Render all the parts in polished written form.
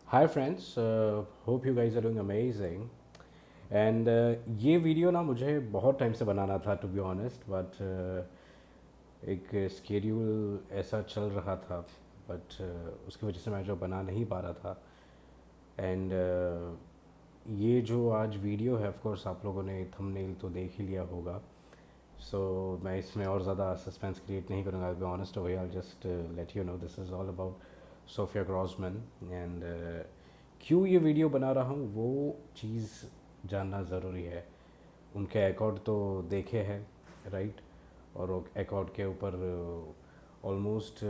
Hi friends, hope you guys are doing amazing and ये video ना मुझे बहुत टाइम से बनाना था टू बी ऑनेस्ट बट एक स्केड्यूल ऐसा चल रहा था बट उसकी वजह से मैं जो बना नहीं पा रहा था एंड ये जो आज वीडियो है ऑफ कोर्स आप लोगों ने थंबनेल तो देख ही लिया होगा सो मैं इसमें और ज़्यादा सस्पेंस क्रिएट नहीं करूँगा I be honest over I just let you know this is all about Sophia Grossman and क्यों ये वीडियो बना रहा हूँ वो चीज़ जानना ज़रूरी है। उनके अकॉर्ड तो देखे हैं, राइट, और अकॉर्ड के ऊपर almost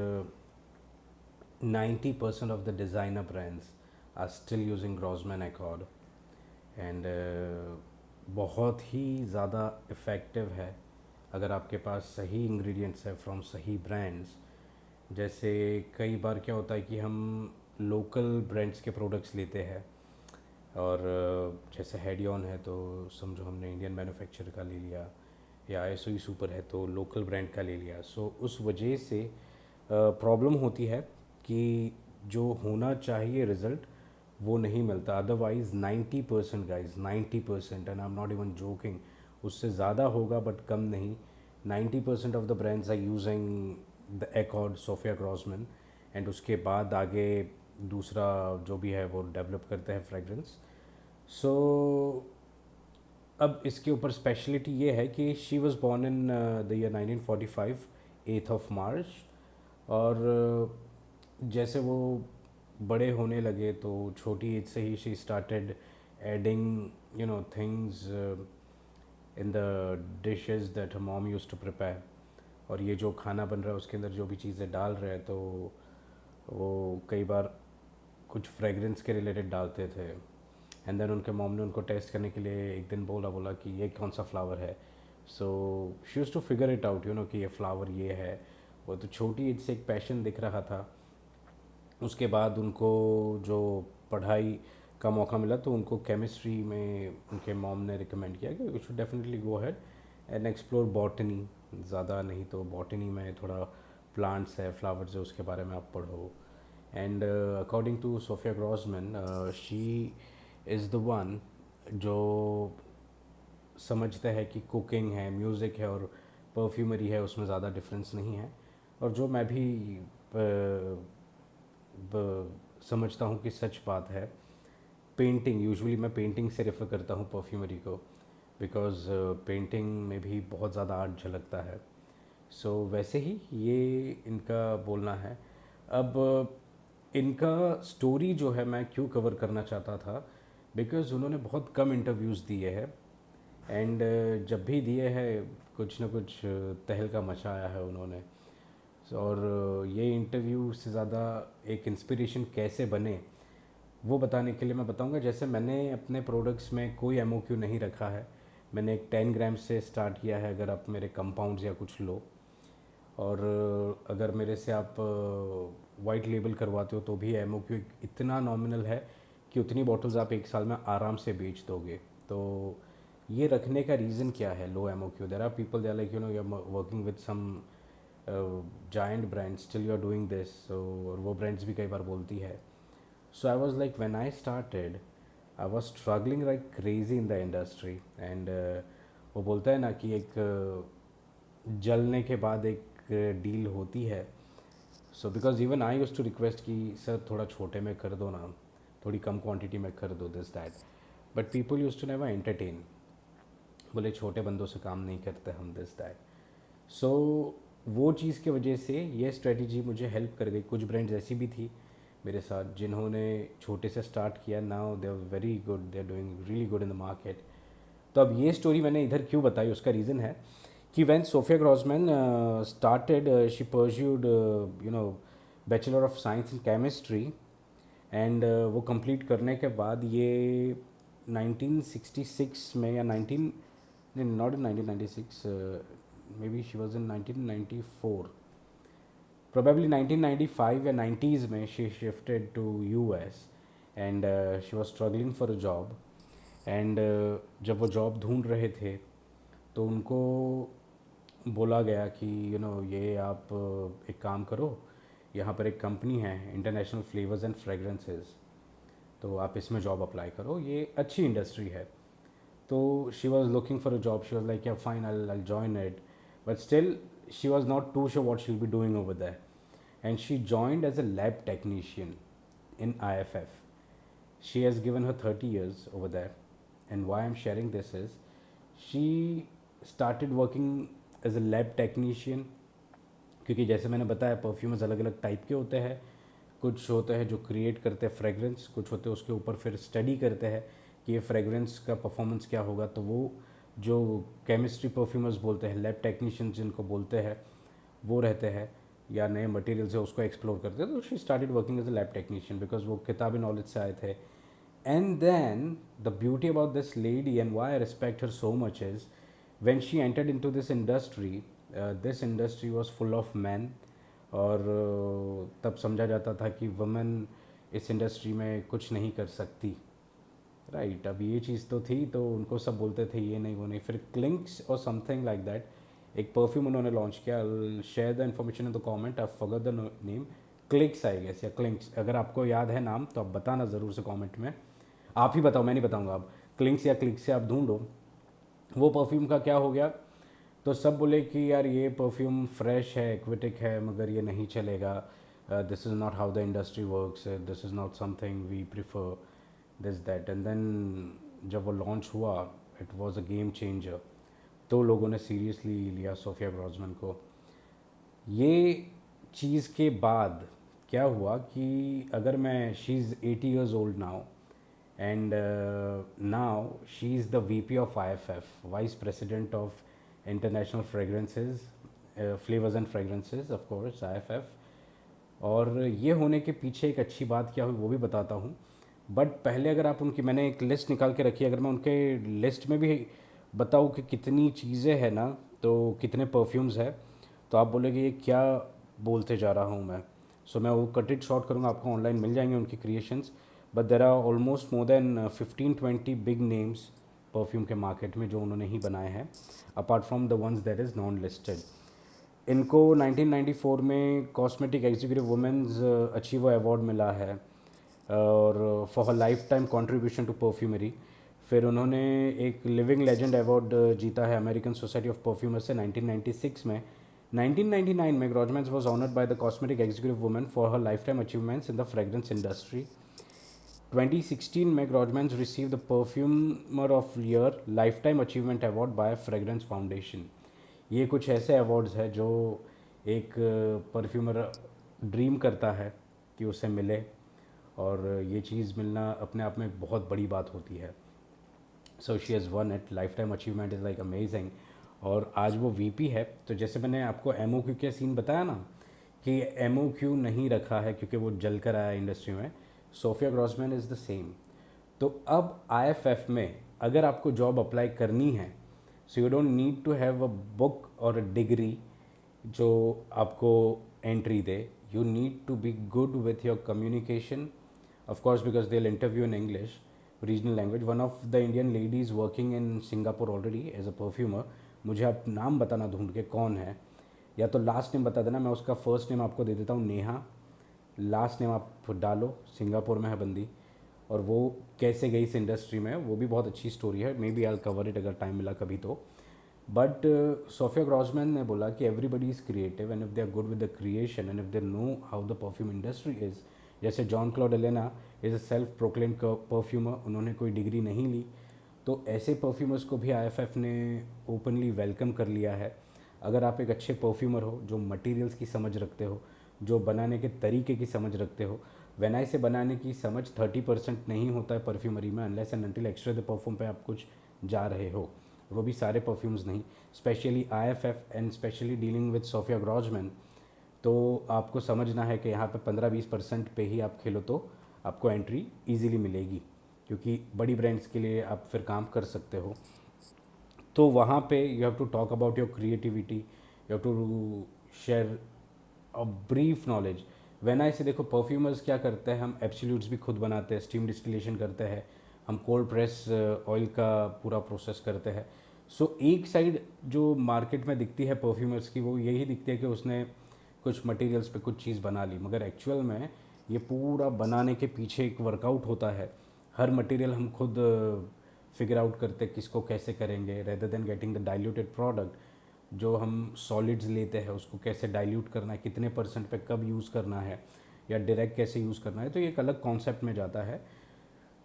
90% of the designer brands are still using Grossman Accord and बहुत ही ज़्यादा इफ़ेक्टिव है अगर आपके पास सही इंग्रेडिएंट्स है फ्रॉम सही ब्रांड्स। जैसे कई बार क्या होता है कि हम लोकल ब्रांड्स के प्रोडक्ट्स लेते हैं और जैसे हेडियन है तो समझो हमने इंडियन मैन्युफैक्चर का ले लिया या एसओई सुपर है तो लोकल ब्रांड का ले लिया। सो उस वजह से प्रॉब्लम होती है कि जो होना चाहिए रिज़ल्ट वो नहीं मिलता। Otherwise 90% guys, 90%, and I am not even joking, उससे ज़्यादा होगा बट कम नहीं। 90% of the brands are using the accord Sophia Grossman and उसके बाद आगे दूसरा जो भी है वो डेवलप करते हैं फ्रेगरेंस। सो अब इसके ऊपर स्पेशलिटी ये है कि she was born in the year 1945, 8th of March. और जैसे वो बड़े होने लगे तो छोटी एज से ही she started adding things in the dishes that her mom used to prepare। और ये जो खाना बन रहा है उसके अंदर जो भी चीज़ें डाल रहे हैं तो वो कई बार कुछ फ्रेगरेंस के रिलेटेड डालते थे। एंड देन उनके मॉम ने उनको टेस्ट करने के लिए एक दिन बोला बोला कि ये कौन सा फ्लावर है। So she use to figure it out कि ये फ्लावर ये है। वो तो छोटी एज से एक पैशन दिख रहा था। उसके बाद उनको जो पढ़ाई का मौका मिला तो उनको केमिस्ट्री में उनके मॉम ने रिकमेंड किया कि you should definitely go ahead and explore botany. ज़्यादा नहीं तो बॉटनी में थोड़ा प्लांट्स है, फ्लावर्स है, उसके बारे में आप पढ़ो। And according to Sophia Grossman, she is the one जो समझते हैं कि कुकिंग है, म्यूज़िक है और परफ्यूमरी है उसमें ज़्यादा डिफरेंस नहीं है। और जो मैं भी समझता हूँ कि सच बात है। पेंटिंग, यूजुअली मैं पेंटिंग से रेफ़र करता हूँ परफ्यूमरी को, बिकॉज़ पेंटिंग में भी बहुत ज़्यादा आर्ट झलकता है। सो वैसे ही ये इनका बोलना है। अब इनका स्टोरी जो है मैं क्यों कवर करना चाहता था, बिकॉज़ उन्होंने बहुत कम इंटरव्यूज़ दिए हैं एंड जब भी दिए हैं कुछ ना कुछ तहलका मचाया है उन्होंने। और ये इंटरव्यू से ज़्यादा एक इंस्पिरेशन कैसे बने वो बताने के लिए मैं बताऊंगा। जैसे मैंने अपने प्रोडक्ट्स में कोई एमओक्यू नहीं रखा है। मैंने एक 10 ग्राम से स्टार्ट किया है अगर आप मेरे कंपाउंड्स या कुछ लो। और अगर मेरे से आप वाइट लेबल करवाते हो तो भी एमओक्यू इतना नॉमिनल है कि उतनी बॉटल्स आप एक साल में आराम से बेच दोगे। तो ये रखने का रीज़न क्या है low MOQ? There are people they are like you are working with some giant brand, still you are doing this. और वो ब्रांड्स भी कई बार बोलती है। So I was like when I started I was struggling like crazy in the industry and वो बोलता है ना कि एक जलने के बाद एक डील होती है। So because even I use to request कि सर थोड़ा छोटे में कर दो ना, थोड़ी कम क्वांटिटी में कर दो this that, but people use to never entertain. बोले छोटे बंदों से काम नहीं करते हम दिस दैट। सो वो चीज़ की वजह से ये स्ट्रेटजी मुझे हेल्प कर गई। कुछ ब्रांड्स ऐसी भी थी मेरे साथ जिन्होंने छोटे से स्टार्ट किया, now they are very good, they are doing really good in the market. तो अब ये स्टोरी मैंने इधर क्यों बताई, उसका रीज़न है कि when Sophia Grossman started she pursued bachelor of science in chemistry and वो कंप्लीट करने के बाद ये 1966 में या 19 not in 1996, maybe she was in 1994, probably 1995 या 90s में she shifted to US and she was struggling for a job and जब वो जॉब ढूंढ रहे थे तो उनको बोला गया कि ये आप एक काम करो, यहाँ पर एक कंपनी है इंटरनेशनल फ्लेवर्स एंड फ्रेगरेंसेस, तो आप इसमें जॉब अप्लाई करो, ये अच्छी इंडस्ट्री है। तो she was looking for a job, she was like yeah fine I join it, but still she was not too sure what she will be doing over that, and she joined as a lab technician in IFF. She has given her 30 years over there. And why I'm sharing this is she started working as a lab technician, क्योंकि जैसे मैंने बताया perfumes अलग अलग type के होते हैं। कुछ होते हैं जो क्रिएट करते हैं फ्रेगरेंस, कुछ होते हैं उसके ऊपर फिर स्टडी करते हैं कि ये फ्रेगरेंस का परफॉर्मेंस क्या होगा। तो वो जो केमिस्ट्री परफ्यूमर्स बोलते हैं, लैब टेक्नीशियंस जिनको बोलते हैं, वो रहते हैं या नए मटेरियल से उसको एक्सप्लोर करते हैं। तो she started working as a lab technician because वो किताबी नॉलेज से आए थे। And then the beauty about this lady and why I respect her so much is when she entered into this industry was full of men, और तब समझा जाता था कि वुमेन इस इंडस्ट्री में कुछ नहीं कर सकती, राइट। अब ये चीज़ तो थी, तो उनको सब बोलते थे ये नहीं वो नहीं। फिर क्लिंक्स और समथिंग लाइक दैट एक परफ्यूम उन्होंने लॉन्च किया, share the information in the comment, I forgot the name, Clicks I guess या क्लिंक्स। अगर आपको याद है नाम तो आप बताना ज़रूर से कमेंट में, आप ही बताओ, मैं नहीं बताऊंगा। आप क्लिंक्स या क्लिक्स से आप ढूंढो। वो परफ्यूम का क्या हो गया, तो सब बोले कि यार ये परफ्यूम फ्रेश है, एक्विटिक है, मगर ये नहीं चलेगा, this is not how the industry works, this is not something we prefer, this that. And then जब वो लॉन्च हुआ it was a game changer, तो लोगों ने सीरियसली लिया सोफिया ग्रॉसमैन को। ये चीज़ के बाद क्या हुआ कि अगर मैं, she is 80 years old now, and now she is the VP of IFF, Vice President of International Fragrances, Flavors and Fragrances, of course, IFF। और ये होने के पीछे एक अच्छी बात क्या हुई वो भी बताता हूँ, बट पहले अगर आप उनकी, मैंने एक लिस्ट निकाल के रखी है, अगर मैं उनके लिस्ट में भी बताऊँ कि कितनी चीज़ें हैं ना, तो कितने परफ्यूम्स है, तो आप बोलेंगे ये क्या बोलते जा रहा हूँ मैं। सो मैं वो कट इट शॉर्ट करूँगा, आपको ऑनलाइन मिल जाएंगे उनकी creations, but there are almost more than 15-20 big names perfume के मार्केट में जो उन्होंने ही बनाए हैं, apart from the ones that is non listed. इनको 1994 में cosmetic executive women's achiever award मिला है, और for her lifetime contribution to perfumery. फिर उन्होंने एक लिविंग लेजेंड अवार्ड जीता है अमेरिकन सोसाइटी ऑफ परफ्यूमर्स से 1996 में। 1999 में Grossman was honoured by the cosmetic executive women for her life time achievements in the fragrance industry. 2016 में Grossman receive the perfumer of year life time achievement award bye fragrance foundation. ये कुछ ऐसे awards हैं जो एक perfumer dream करता है कि उसे मिले, और ये चीज़ मिलना अपने आप में बहुत बड़ी बात होती है। So she has one it, life time achievement is like amazing. और आज वो वीपी है। तो जैसे मैंने आपको एमओक्यू के सीन बताया ना कि एमओक्यू नहीं रखा है क्योंकि वो जल कर आया इंडस्ट्री में, Sophia Grossman is the same. तो अब आईएफएफ में अगर आपको जॉब अप्लाई करनी है, so you don't need to have a book और अ डिग्री जो आपको एंट्री दे। You need to be good with your communication, of course, because they'll interview in English, regional language. One of the Indian ladies working in Singapore already as a perfumer, मुझे आप नाम बताना ढूंढ के कौन है, या तो लास्ट नेम बता देना, मैं उसका फर्स्ट नेम आपको दे देता हूँ, नेहा। लास्ट नेम आप डालो, सिंगापुर में है बंदी, और वो कैसे गई इस इंडस्ट्री में, वो भी बहुत अच्छी स्टोरी है। Maybe I cover it अगर टाइम मिला कभी तो। बट सोफिया ग्रॉसमैन ने बोला कि everybody is creative and if they are good with the creation and if they know how the perfume industry is, जैसे Jean Claude Ellena is a self proclaim perfumer, उन्होंने कोई degree नहीं ली, तो ऐसे perfumers को भी आईएफएफ ने openly welcome कर लिया है। अगर आप एक अच्छे परफ्यूमर हो, जो मटेरियल्स की समझ रखते हो, जो बनाने के तरीके की समझ रखते हो, वेनाई से बनाने की समझ 30% नहीं होता है परफ्यूमरी में, unless and until extra the perfume पे आप कुछ जा रहे हो, वो भी सारे परफ्यूम्स नहीं। Specially IFF and specially dealing with Sophia Grossman, तो आपको समझना है कि यहाँ पे 15-20% पे ही आप खेलो तो आपको एंट्री इजीली मिलेगी, क्योंकि बड़ी ब्रांड्स के लिए आप फिर काम कर सकते हो। तो वहाँ पे you have to talk about your creativity, you have to share a brief knowledge. When I say देखो परफ्यूमर्स क्या करते हैं, हम एब्सोल्यूट्स भी खुद बनाते हैं, स्टीम डिस्टिलेशन करते हैं, हम कोल्ड प्रेस ऑयल का पूरा प्रोसेस करते हैं। सो एक साइड जो मार्केट में दिखती है परफ्यूमर्स की, वो यही दिखती है कि उसने कुछ मटेरियल्स पे कुछ चीज़ बना ली, मगर एक्चुअल में ये पूरा बनाने के पीछे एक वर्कआउट होता है। हर मटेरियल हम खुद फिगर आउट करते किसको कैसे करेंगे, rather than getting the diluted product. जो हम सॉलिड्स लेते हैं उसको कैसे डाइल्यूट करना है, कितने परसेंट पे कब यूज़ करना है, या डायरेक्ट कैसे यूज़ करना है, तो ये एक अलग कॉन्सेप्ट में जाता है।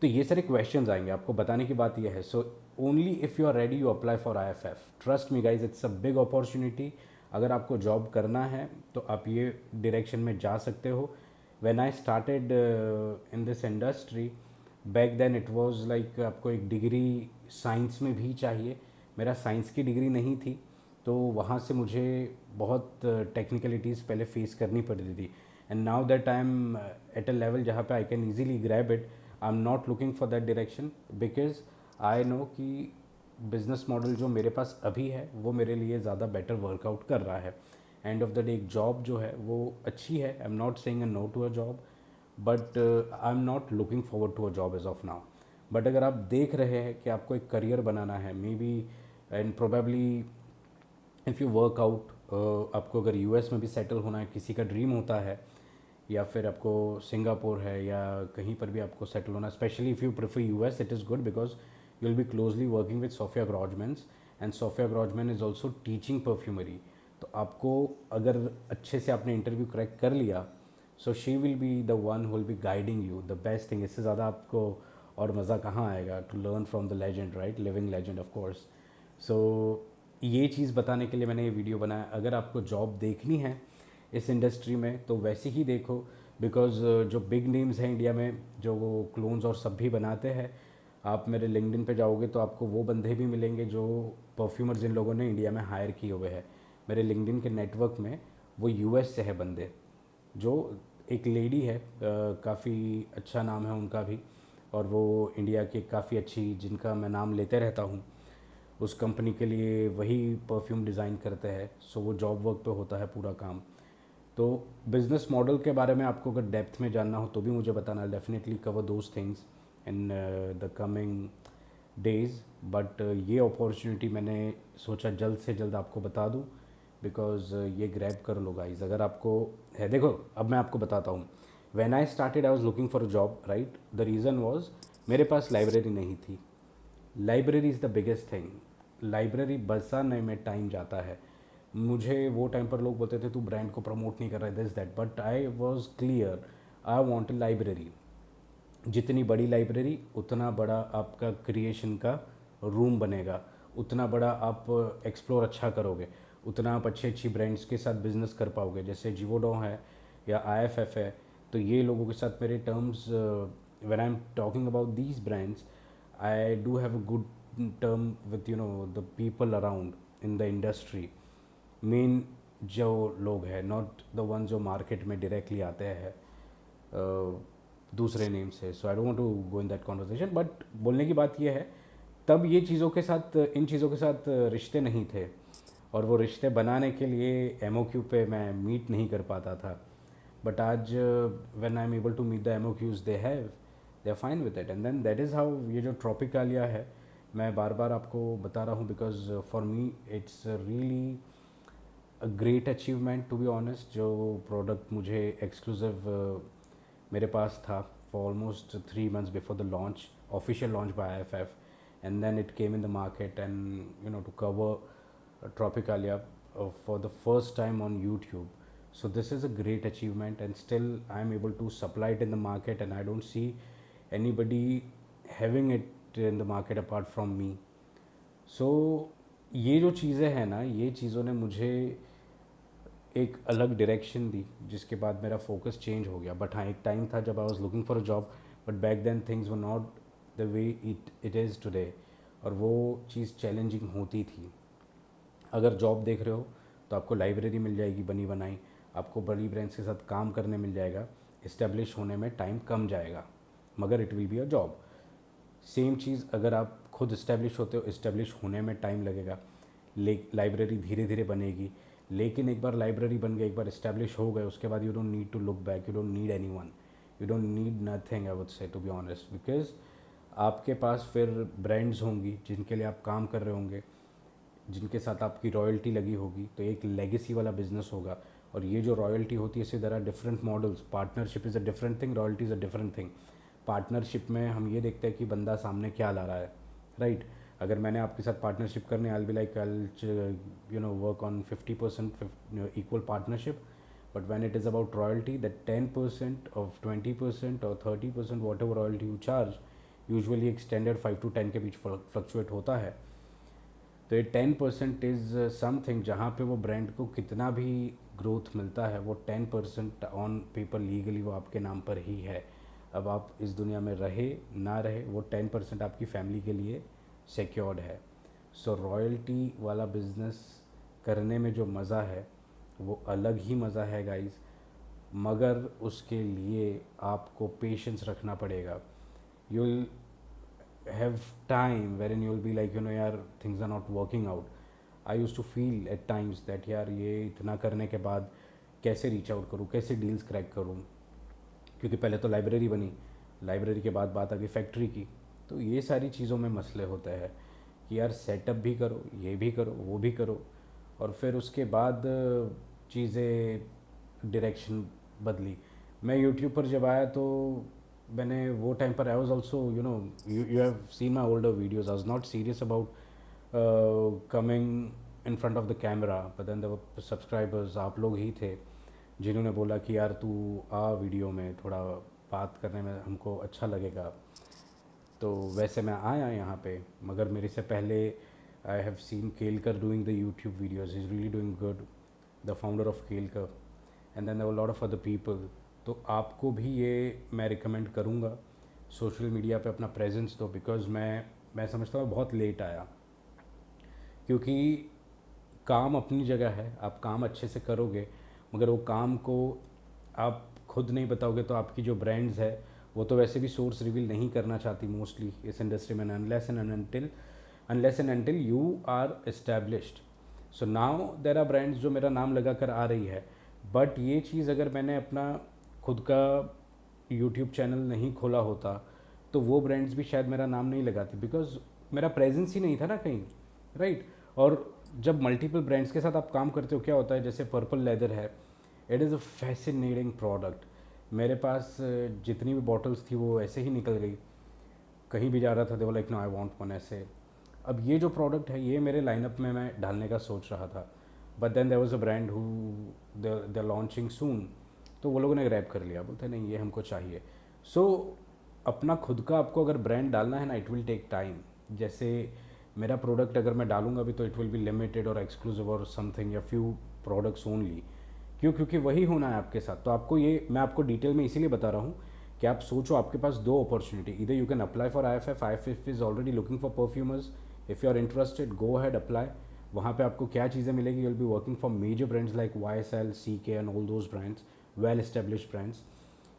तो ये सारे क्वेश्चंस आएंगे, आपको बताने की बात ये है। So only if you are ready you apply for IFF। Trust me guys, it's a big opportunity. अगर आपको जॉब करना है तो आप ये डायरेक्शन में जा सकते हो। When I started in this industry, back then it was like आपको एक डिग्री साइंस में भी चाहिए। मेरा साइंस की डिग्री नहीं थी, तो वहाँ से मुझे बहुत टेक्निकलिटीज़ पहले फेस करनी पड़ती थी। And now that I am at a level जहाँ पे I can easily grab it, I am not looking for that direction, because I know कि बिजनेस मॉडल जो मेरे पास अभी है वो मेरे लिए ज़्यादा बेटर वर्कआउट कर रहा है। एंड ऑफ द डे एक जॉब जो है वो अच्छी है, I am not saying a no to a job, but I am not looking forward to a job as of now. But अगर आप देख रहे हैं कि आपको एक करियर बनाना है, may be and probably if you work out, आपको अगर US में भी सेटल होना है, किसी का ड्रीम होता है, या फिर आपको सिंगापुर है या कहीं पर भी आपको सेटल होना, specially if you prefer US, it is good because you will be closely working with Sophia Grossmans, and Sophia Grossman is also teaching perfumery. तो आपको अगर अच्छे से आपने इंटरव्यू क्रैक कर लिया, so she will be the one who will be guiding you the best thing. इससे ज़्यादा आपको और मज़ा कहाँ आएगा to learn from the legend, right, living legend of course. So ये चीज़ बताने के लिए मैंने ये वीडियो बनाया। अगर आपको जॉब देखनी है इस इंडस्ट्री में तो वैसे ही देखो, बिकॉज जो बिग नेम्स हैं इंडिया में जो वो क्लोन्स और सब भी बनाते हैं, आप मेरे लिंक्डइन पे जाओगे तो आपको वो बंदे भी मिलेंगे जो परफ्यूमर जिन लोगों ने इंडिया में हायर किए हुए हैं। मेरे लिंक्डइन के नेटवर्क में वो US से है बंदे। जो एक लेडी है, काफ़ी अच्छा नाम है उनका भी, और वो इंडिया की काफ़ी अच्छी, जिनका मैं नाम लेते रहता हूँ, उस कंपनी के लिए वही परफ्यूम डिज़ाइन करते हैं। सो वो जॉब वर्क पे होता है पूरा काम। तो बिज़नेस मॉडल के बारे में आपको अगर डेप्थ में जानना हो तो भी मुझे बताना, definitely cover those things in the coming days. But ये अपॉर्चुनिटी मैंने सोचा जल्द से जल्द आपको बता दूं, बिकॉज ये ग्रैब कर लो गाइज अगर आपको है। देखो अब मैं आपको बताता हूँ, when I started I was looking for a job, right. The reason was मेरे पास लाइब्रेरी नहीं थी। Library is the biggest thing. Library बसाने में टाइम जाता है। मुझे वो टाइम पर लोग बोलते थे तू ब्रांड को प्रमोट नहीं कर रहा है, this that, but I was clear, I want A library. जितनी बड़ी लाइब्रेरी उतना बड़ा आपका क्रिएशन का रूम बनेगा, उतना बड़ा आप एक्सप्लोर अच्छा करोगे, उतना आप अच्छी अच्छी ब्रांड्स के साथ बिजनेस कर पाओगे। जैसे जीवोडो है या IFF है, तो ये लोगों के साथ मेरे terms, when I am talking about these brands, I do have a good term with the people around in the industry, main जो लोग हैं, नॉट द वन जो मार्केट में डायरेक्टली आते हैं दूसरे नेम से। So I don't want to go in that conversation, but बोलने की बात ये है, तब ये चीज़ों के साथ, इन चीज़ों के साथ रिश्ते नहीं थे, और वो रिश्ते बनाने के लिए MOQ पे मैं मीट नहीं कर पाता था। बट आज when I am able to meet the MOQs they have, they are fine with it, and then that is how ये जो ट्रॉपिकालिया है, मैं बार बार आपको बता रहा हूँ, because for me it's really a great achievement to be honest. जो product मुझे एक्सक्लूसिव मेरे पास था for almost 3 months before the launch, official launch by IFF, and then it came in the market, and to cover Tropicalia for the first time on YouTube. So this is a great achievement, and still I am able to supply it in the market, and I don't see anybody having it in the market apart from me. So ये जो चीज़ें हैं ना, ये चीज़ों ने मुझे एक अलग डायरेक्शन दी, जिसके बाद मेरा फोकस चेंज हो गया। बट हाँ, एक टाइम था जब I was looking for a job, but back then things were not the way it is today, और वो चीज़ चैलेंजिंग होती थी। अगर जॉब देख रहे हो तो आपको लाइब्रेरी मिल जाएगी बनी बनाई, आपको बड़ी ब्रांड्स के साथ काम करने मिल जाएगा, इस्टेब्लिश होने में टाइम कम जाएगा, मगर it will be a job. Same चीज़ अगर आप खुद इस्टेब्लिश होते हो, इस्टेब्लिश होने में टाइम लगेगा, लाइब्रेरी धीरे धीरे बनेगी। लेकिन एक बार लाइब्रेरी बन गई, एक बार इस्टेब्लिश हो गए, उसके बाद you don't need to look back, you don't need anyone, you don't need nothing, I would say, to be honest. Because आपके पास फिर ब्रांड्स होंगी जिनके लिए आप काम कर रहे होंगे, जिनके साथ आपकी रॉयल्टी लगी होगी, तो एक लेगेसी वाला बिजनेस होगा। और ये जो रॉयल्टी होती है, इससे there are different models. Partnership is a different thing, royalty is a different thing. Partnership में हम ये देखते हैं कि बंदा सामने क्या ला रहा है, राइट. अगर मैंने आपके साथ पार्टनरशिप करने, I be like I work on 50% equal partnership. But when it is about royalty, that 10% of 20% और 30% whatever royalty you charge, usually एक स्टैंडर्ड 5 to 10 के बीच फ्लक्चुएट होता है. तो ये 10% इज़ समथिंग जहाँ पे वो ब्रांड को कितना भी ग्रोथ मिलता है, वो 10% ऑन पेपर लीगली वो आपके नाम पर ही है. अब आप इस दुनिया में रहे ना रहे, वो 10% आपकी फैमिली के लिए सिक्योर्ड है. सो रॉयल्टी वाला बिज़नेस करने में जो मज़ा है वो अलग ही मज़ा है गाइस. मगर उसके लिए आपको पेशेंस रखना पड़ेगा. you'll have time wherein you'll be like, यार things are not working out. I used to feel at times that यार ये इतना करने के बाद कैसे रीच आउट करूँ, कैसे डील्स क्रैक करूँ. क्योंकि पहले तो लाइब्रेरी बनी, लाइब्रेरी के बाद बात आ गई फैक्ट्री की. तो ये सारी चीज़ों में मसले होते हैं कि यार सेटअप भी करो, ये भी करो, वो भी करो, और फिर उसके बाद चीज़ें डायरेक्शन बदली. मैं यूट्यूब पर जब आया तो मैंने वो टाइम पर I was also you have seen my older videos. I was not serious about coming in front of the camera. But then the subscribers आप लोग ही थे जिन्होंने बोला कि यार तू आ वीडियो में, थोड़ा बात करने में हमको अच्छा लगेगा. तो वैसे मैं आया यहाँ पे. मगर मेरे से पहले I have seen Kelkar doing the YouTube videos. Is really doing good, the founder of Kelkar. And then there were lot of other people. तो आपको भी ये मैं रिकमेंड करूँगा, सोशल मीडिया पे अपना प्रेजेंस दो. बिकॉज मैं समझता हूँ बहुत लेट आया, क्योंकि काम अपनी जगह है, आप काम अच्छे से करोगे, मगर वो काम को आप खुद नहीं बताओगे तो आपकी जो ब्रांड्स है वो तो वैसे भी सोर्स रिवील नहीं करना चाहती मोस्टली इस इंडस्ट्री में, unless and until you are established. So now there are brands जो मेरा नाम लगा कर आ रही है. बट ये चीज़ अगर मैंने अपना खुद का यूट्यूब चैनल नहीं खोला होता तो वो ब्रांड्स भी शायद मेरा नाम नहीं लगाती, बिकॉज मेरा प्रेजेंस ही नहीं था ना कहीं, राइट. और जब मल्टीपल ब्रांड्स के साथ आप काम करते हो क्या होता है, जैसे पर्पल लेदर है, it is a fascinating product. मेरे पास जितनी भी बॉटल्स थी वो ऐसे ही निकल गई. कहीं भी जा रहा था they were like no I want one ऐसे. अब ये जो प्रोडक्ट है ये मेरे लाइनअप में मैं डालने का सोच रहा था. But then there was a brand who they launching soon. तो वो लोगों ने ग्रैब कर लिया, बोलते नहीं ये हमको चाहिए. सो अपना खुद का आपको अगर ब्रांड डालना है ना, इट विल टेक टाइम. जैसे मेरा प्रोडक्ट अगर मैं डालूंगा भी तो इट विल बी लिमिटेड और एक्सक्लूसिव और समथिंग, या फ्यू प्रोडक्ट्स ओनली. क्योंकि वही होना है आपके साथ. तो आपको ये मैं आपको डिटेल में इसीलिए बता रहा हूँ कि आप सोचो आपके पास दो अपॉर्चुनिटी. इधर you can apply for IFF is already looking for perfumers. If you are interested go ahead apply. वहाँ पे आपको क्या चीज़ें मिलेगी, you will be working for major brands like YSL, CK and all those brands, well established brands.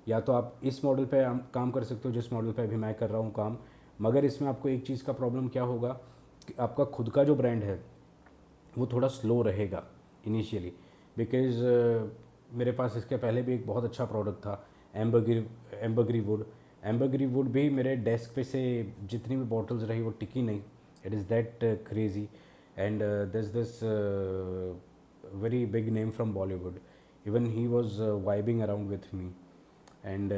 या तो आप इस मॉडल पे काम कर सकते हो जिस मॉडल पे अभी मैं कर रहा हूँ काम. मगर इसमें आपको एक चीज़ का प्रॉब्लम क्या होगा कि आपका खुद का जो ब्रांड है वो थोड़ा स्लो रहेगा इनिशियली. बिकॉज मेरे पास इसके पहले भी एक बहुत अच्छा प्रोडक्ट था, एम्बरग्री वुड. एम्बरग्री वुड भी मेरे डेस्क पे से जितनी भी बॉटल्स रही वो टिकी नहीं. It is that crazy. And this very big name from Bollywood, even he was vibing around with me. And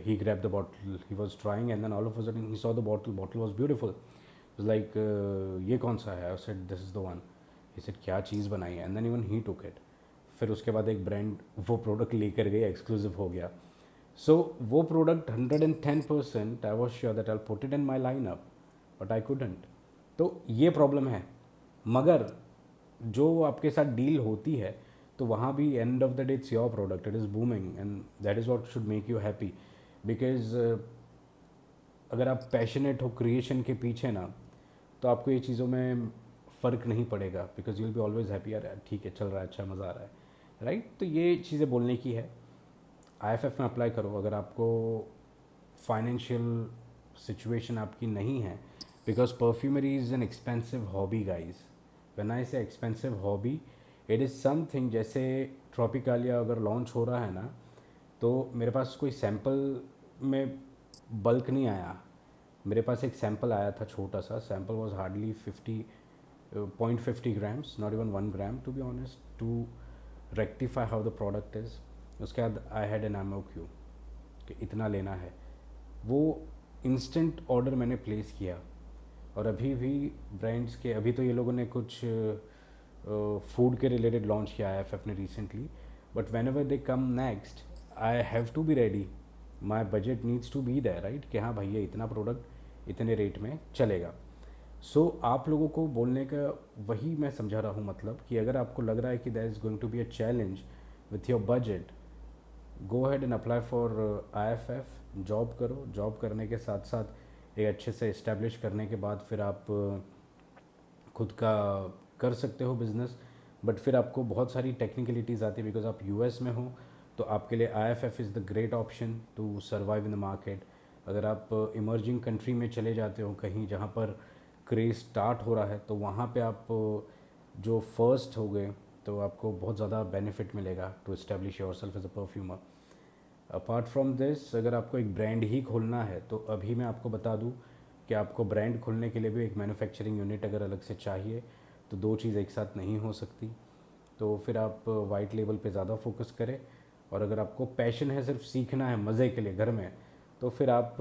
he grabbed the bottle, he was trying, and then all of a sudden he saw the bottle was beautiful. It was like ये कौन सा है. I said this is the one. He said क्या चीज़ बनाई है. And then even he took it. फिर उसके बाद एक ब्रांड वो प्रोडक्ट लेकर गए, एक्सक्लूसिव हो गया. सो वो product 110% I was sure that I put it in my line up, but I couldn't. तो ये प्रॉब्लम है. मगर जो आपके साथ डील होती है तो वहाँ भी and of the day it's your product, it is booming, and that is what should make you happy. Because अगर आप पैशनेट हो क्रिएशन के पीछे ना, तो आपको ये चीज़ों में फ़र्क नहीं पड़ेगा. Because you will be always happy. यार ठीक है, चल रहा है, अच्छा मज़ा आ रहा है, राइट. तो ये चीज़ें बोलने की है. IFF में अप्लाई करो अगर आपको फाइनेंशियल सिचुएशन आपकी नहीं है. Because perfumery is an expensive hobby guys. When I say expensive hobby, it is something जैसे ट्रॉपिकालिया अगर लॉन्च हो रहा है ना, तो मेरे पास कोई सैम्पल में बल्क नहीं आया. मेरे पास एक सैम्पल आया था, छोटा सा sample, was hardly 50.50 grams, not even 1 gram to be honest, to rectify how the product is. उसके बाद आई हैड एन MOQ कि इतना लेना है। वो इंस्टेंट ऑर्डर मैंने प्लेस किया, और अभी भी ब्रांड्स के, अभी तो ये लोगों ने कुछ फूड के रिलेटेड लॉन्च किया है IFF ने recently, but whenever they come next I have to be ready, my budget needs to be there, right, कि हाँ भैया इतना प्रोडक्ट इतने रेट में चलेगा। सो आप लोगों को बोलने का वही मैं समझा रहा हूँ, मतलब कि अगर आपको लग रहा है कि there is going to be a challenge with your budget, go ahead and apply for IFF। Job करो, जॉब करने के साथ साथ एक अच्छे से इस्टेब्लिश करने के बाद फिर आप खुद का कर सकते हो बिज़नेस। बट फिर आपको बहुत सारी टेक्निकलिटीज़ आती है, बिकॉज आप US में हो, तो आपके लिए IFF is the great option to survive in the market. अगर आप इमर्जिंग कंट्री में चले जाते हो कहीं जहाँ पर क्रेज़ स्टार्ट हो रहा है, तो वहाँ पे आप जो फर्स्ट हो गए तो आपको बहुत ज़्यादा बेनिफिट मिलेगा to establish yourself as a perfumer. Apart from this, अगर आपको एक ब्रांड ही खोलना है तो अभी मैं आपको बता दूं कि आपको ब्रांड खोलने के लिए भी एक मैन्युफैक्चरिंग यूनिट अगर अलग से चाहिए, तो दो चीज़ एक साथ नहीं हो सकती। तो फिर आप वाइट लेबल पे ज़्यादा फोकस करें, और अगर आपको पैशन है, सिर्फ सीखना है मज़े के लिए घर में, तो फिर आप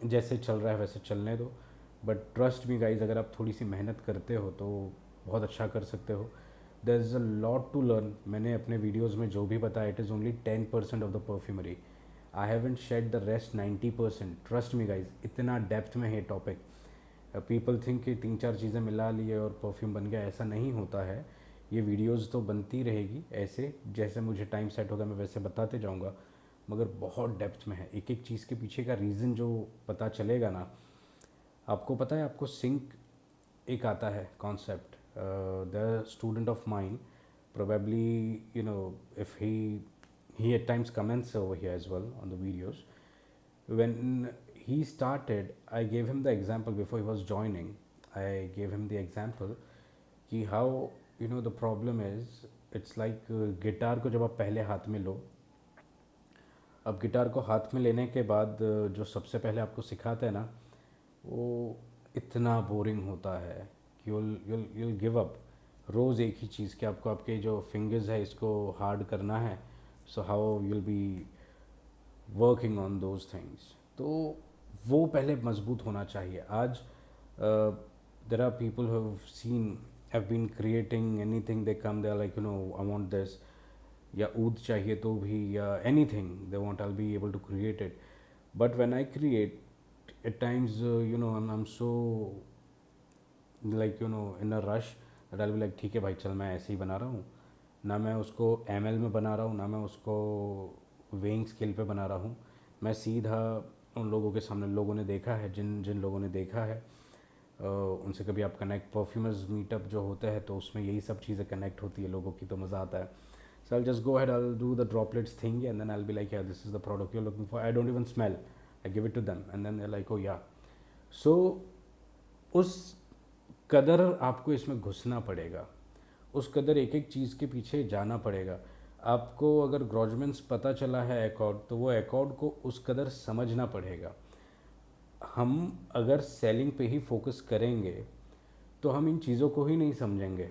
जैसे चल रहा है वैसे चलने दो। बट ट्रस्ट मी गाइज, अगर आप थोड़ी सी मेहनत करते हो तो बहुत अच्छा कर सकते हो। There is a lot to learn. मैंने अपने वीडियोज़ में जो भी बताया, it is only 10% of the perfumery. I haven't shed the rest 90%। Trust me guys, इतना डेप्थ में है टॉपिक। पीपल थिंक कि 3-4 चीज़ें मिला लिए और परफ्यूम बन गया, ऐसा नहीं होता है। ये वीडियोज़ तो बनती रहेगी ऐसे, जैसे मुझे टाइम सेट होगा मैं वैसे बताते जाऊँगा, मगर बहुत डेप्थ में है। एक एक चीज़ के पीछे का रीज़न जो पता चलेगा ना, आपको पता है, आपको सिंक एक आता है concept. The student of mine probably, you know, if he at times comments over here as well on the videos. When he started, I gave him the example before he was joining. I gave him the example कि how, you know, the problem is, it's like guitar को जब आप पहले हाथ में लो, अब guitar को हाथ में लेने के बाद जो सबसे पहले आपको सिखाते हैं ना, वो इतना बोरिंग होता है कि you'll गिव अप। रोज़ एक ही चीज़ कि आपको आपके जो फिंगर्स है इसको हार्ड करना है, so how you'll be working on those things. तो वो पहले मजबूत होना चाहिए। आज there are people have seen, have been creating anything, they come, they are like, you know, I want this, या ऊद चाहिए तो भी, या anything they want, I will be able to create it. But when I create at times, you know, I'm so, like, you know, in a rush that I'll be like, ठीक है भाई चल, मैं ऐसे ही बना रहा हूँ ना, मैं उसको ML में बना रहा हूँ ना, मैं उसको वेइंग स्केल पे बना रहा हूँ। मैं सीधा उन लोगों के सामने, लोगों ने देखा है, जिन जिन लोगों ने देखा है उनसे कभी आप कनेक्ट, परफ्यूमर्स मीटअप जो होता है तो उसमें यही सब चीज़ें कनेक्ट होती है लोगों की, तो मज़ा आता है। So I'll just go ahead, I'll do the droplets thing, and then I'll be like, yeah, this is the product you're looking for. I don't even smell. I give it to them, and then they're like, oh yeah. So उस कदर आपको इसमें घुसना पड़ेगा, उस कदर एक एक चीज़ के पीछे जाना पड़ेगा। आपको अगर ग्रॉजमेंस पता चला है एकॉर्ड, तो वो एकॉर्ड को उस कदर समझना पड़ेगा। हम अगर सेलिंग पे ही फोकस करेंगे तो हम इन चीज़ों को ही नहीं समझेंगे।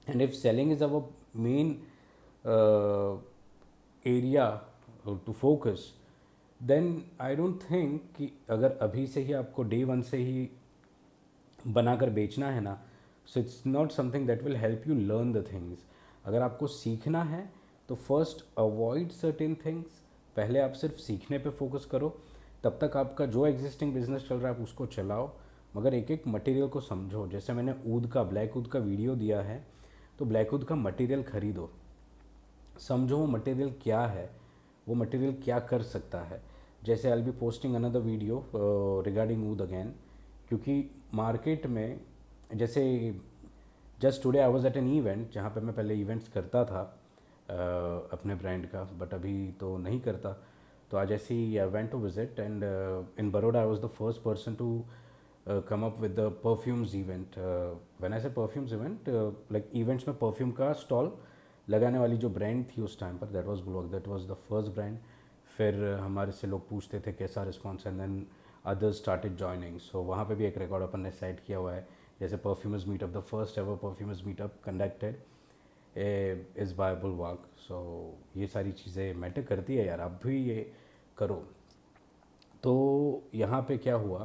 And if selling is our main area to focus, then I don't think कि अगर अभी से ही आपको डे वन से ही बनाकर बेचना है ना, so it's not something that will help you learn the things. अगर आपको सीखना है तो फर्स्ट अवॉइड सर्टेन थिंग्स, पहले आप सिर्फ सीखने पे फोकस करो। तब तक आपका जो एग्जिस्टिंग बिजनेस चल रहा है आप उसको चलाओ, मगर एक एक मटेरियल को समझो। जैसे मैंने ऊद का, ब्लैक ऊद का वीडियो दिया है, तो ब्लैक ऊद का मटेरियल खरीदो, समझो वो मटेरियल क्या है, वो मटेरियल क्या कर सकता है। जैसे I will be posting another video regarding oud again, क्योंकि मार्केट में, जैसे just today I was at an event, जहाँ पे मैं पहले इवेंट्स करता था अपने ब्रांड का, बट अभी तो नहीं करता। तो आज ऐसे ही I went to visit, and in Baroda I was the first person to come up with the perfumes event. When I say perfumes event, like events में परफ्यूम का स्टॉल लगाने वाली जो ब्रांड थी उस टाइम पर, दैट वाज ग्लोक, that was the first brand. फिर हमारे से लोग पूछते थे कैसा response, and then others started joining. So वहाँ पे भी एक रिकॉर्ड अपन ने सेट किया हुआ है, जैसे perfumers meetup, the first ever perfumers meetup conducted is bible work. So ये सारी चीज़ें मैटर करती है यार, आप भी ये करो. तो यहाँ पे क्या हुआ